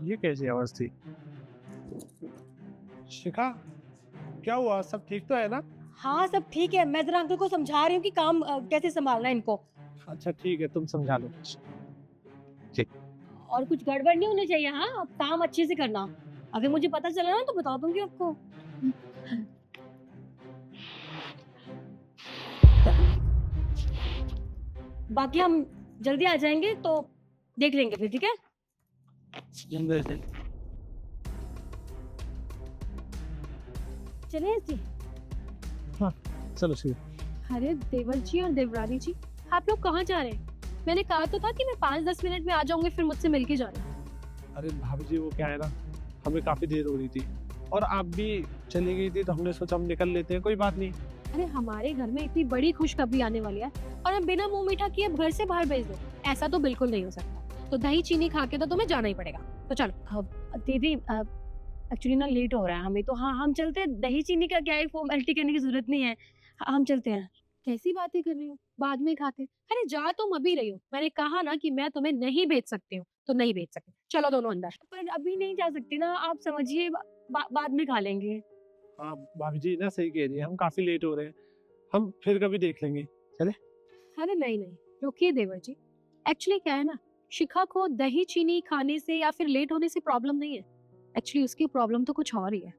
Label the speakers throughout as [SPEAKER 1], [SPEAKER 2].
[SPEAKER 1] ये कैसी आवाज थी? शिखा, क्या हुआ? सब ठीक तो है ना?
[SPEAKER 2] हाँ, सब ठीक है। मैं ज़रा अंकल को समझा रही हूँ कि काम कैसे सँभालना है इनको।
[SPEAKER 1] अच्छा ठीक है, तुम समझा लो। ठीक।
[SPEAKER 2] और कुछ गड़बड़ नहीं होनी चाहिए, हाँ? आप काम अच्छे से करना। अगर मुझे पता चला ना तो बता दूँगी आपको। बाकी हम जल्दी आ जाएँगे तो देख लेंगे फिर, ठीक है? चलें जी?
[SPEAKER 1] हाँ, चलो ठीक।
[SPEAKER 3] अरे देवर जी और देवरानी जी, आप लोग कहाँ जा रहे हैं? मैंने कहा तो था कि मैं 5-10 मिनट में आ जाऊंगी, फिर मुझसे मिल के जाना।
[SPEAKER 1] अरे भाभी जी, वो क्या है ना, हमें काफी देर हो रही थी और आप भी चली गई थी, तो हमने सोचा हम निकल लेते हैं, कोई बात नहीं।
[SPEAKER 3] अरे हमारे घर में इतनी बड़ी खुशखबरी आने वाली है और हम बिना मुंह मीठा किए अब घर से बाहर भेज दो, ऐसा तो बिल्कुल नहीं हो सकता। तो दही चीनी खा के तो तुम्हें जाना ही पड़ेगा। तो चलो।
[SPEAKER 2] दीदी एक्चुअली ना लेट हो रहा है हमें, तो हाँ, हम चलते हैं। दही चीनी का क्या है, फॉर्मेलिटी करने की ज़रूरत नहीं है। हम चलते हैं।
[SPEAKER 3] कैसी बातें कर रही हो, बाद में खाते। अरे जा तुम अभी रही हो, मैंने कहा ना कि मैं तुम्हें नहीं भेज सकती हूँ, तो नहीं भेज सकती। चलो दोनों अंदर।
[SPEAKER 2] पर अभी नहीं जा सकती ना, आप समझिए, बाद में खा लेंगे।
[SPEAKER 1] हाँ भाभी जी ना सही कह रही है, हम काफी लेट हो रहे हैं, हम फिर कभी देख लेंगे। चले?
[SPEAKER 3] अरे नहीं नहीं, रुकिए देवर जी। एक्चुअली क्या है ना, शिखा को दही चीनी खाने से या फिर लेट होने से प्रॉब्लम नहीं है। एक्चुअली उसकी प्रॉब्लम तो कुछ और ही है।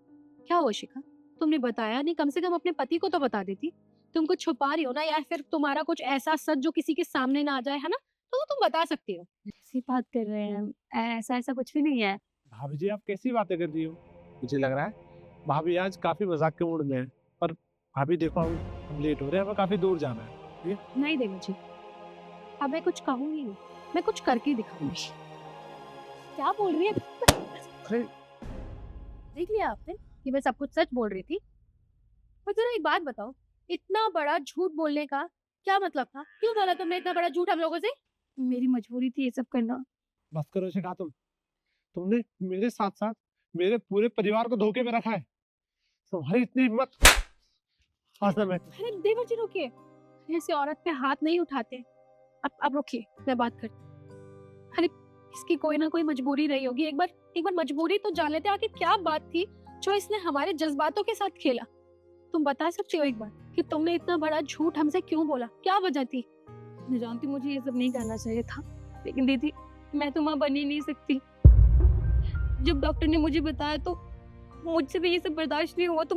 [SPEAKER 3] क्या हुआ शिखा, तुमने बताया नहीं? कम से कम अपने पति को तो बता देती। तुम कुछ छुपा रही हो ना, या फिर तुम्हारा कुछ ऐसा सच जो किसी के सामने ना आ जाए, है ना? तो वो तुम बता सकती हो।
[SPEAKER 2] ऐसी बात कर रहे हैं हम, ऐसा ऐसा कुछ भी नहीं है।
[SPEAKER 1] भाभी जी, आप कैसी बातें कर रही हो? मुझे लग रहा है भाभी आज काफी मजाक के मूड में है। पर भाभी देखो, हम लेट हो रहे हैं, हमें काफी दूर जाना है। ठीक है?
[SPEAKER 3] नहीं देवर जी, अब मैं कुछ कहूंगी नहीं, मैं कुछ करके दिखाऊंगी। क्या बोल रही है?
[SPEAKER 1] अरे
[SPEAKER 3] देख लिया आपने कि मैं सब कुछ सच बोल रही थी। और जरा एक बात बताओ, इतना बड़ा झूठ बोलने का क्या मतलब था? क्यों बोला तुमने इतना बड़ा झूठ हम लोगों से?
[SPEAKER 2] मेरी मजबूरी थी ये सब करना।
[SPEAKER 1] बस करो शिखा, तुमने मेरे साथ साथ मेरे पूरे परिवार को धोखे में रखा है। तुम्हारी इतनी हिम्मत! आज ना मैं
[SPEAKER 3] अरे देवर जी रुकिए, ऐसे औरत पे हाथ नहीं उठाते। अब रुकिए, मैं बात करती हूँ। अरे इसकी कोई ना कोई मजबूरी रही होगी। एक बार मजबूरी तो जान लेते, आखिर क्या बात थी जो इसने हमारे जज्बातों के साथ खेला। तुम बता सकते हो एक बार कि तुमने इतना बड़ा झूठ हमसे क्यों बोला? क्या वजह थी?
[SPEAKER 2] मैं जानती हूँ मुझे ये सब नहीं करना चाहिए था, लेकिन दीदी मैं तो माँ बन ही नहीं सकती। जब डॉक्टर ने मुझे बताया तो मुझसे भी ये सब बर्दाश्त नहीं हुआ। तो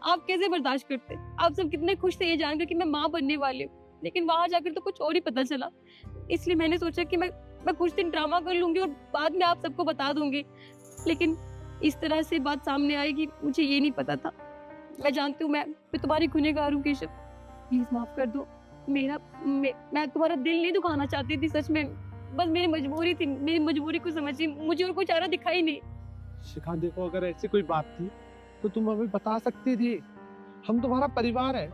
[SPEAKER 2] आप कैसे बर्दाश्त करते? आप सब कितने खुश थे ये जानकर कि मैं माँ बनने वाली हूँ, लेकिन वहां जाकर तो कुछ और ही पता चला। इसलिए मैंने सोचा कि मैं कुछ दिन ड्रामा कर लूंगी और बाद में आप सबको बता दूंगी, लेकिन इस तरह से बात सामने आएगी मुझे ये नहीं पता था। मैं जानती हूँ मैं तुम्हारी गुनहगार हूँ केशव, प्लीज माफ कर दो। मैं तुम्हारा दिल नहीं दुखाना चाहती थी सच में, बस मेरी मजबूरी थी। मेरी मजबूरी को समझिए, मुझे और कोई चारा दिखाई नहीं।
[SPEAKER 1] शिखा देखो, अगर ऐसी कोई बात थी तो तुम हमें बता सकती थी। हम तुम्हारा परिवार है,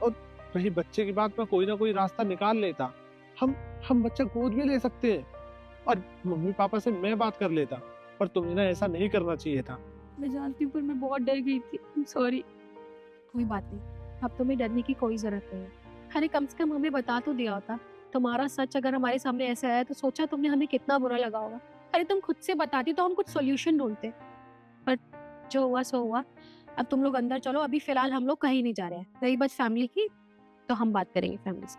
[SPEAKER 1] और रही बच्चे की बात, में कोई ना कोई रास्ता निकाल लेता। हम हम बच्चा गोद में ले सकते हैं, और मम्मी पापा से मैं बात कर लेता। पर तुम्हें ना ऐसा नहीं करना चाहिए था।
[SPEAKER 2] मैं जानती हूँ, पर मैं बहुत डर गई थी, सॉरी।
[SPEAKER 3] कोई बात नहीं, अब तुम्हें डरने की कोई जरूरत नहीं है। अरे कम से कम हमें बता तो दिया होता। तुम्हारा सच अगर हमारे सामने ऐसा आया तो सोचा तुमने हमें कितना बुरा लगा होगा। अरे तुम खुद से बताती तो हम कुछ सोल्यूशन ढूंढते। पर जो हुआ सो हुआ। अब तुम लोग अंदर चलो, अभी फिलहाल हम लोग कहीं नहीं जा रहे हैं। रही बात फैमिली की, तो हम बात करेंगे फैमिली से।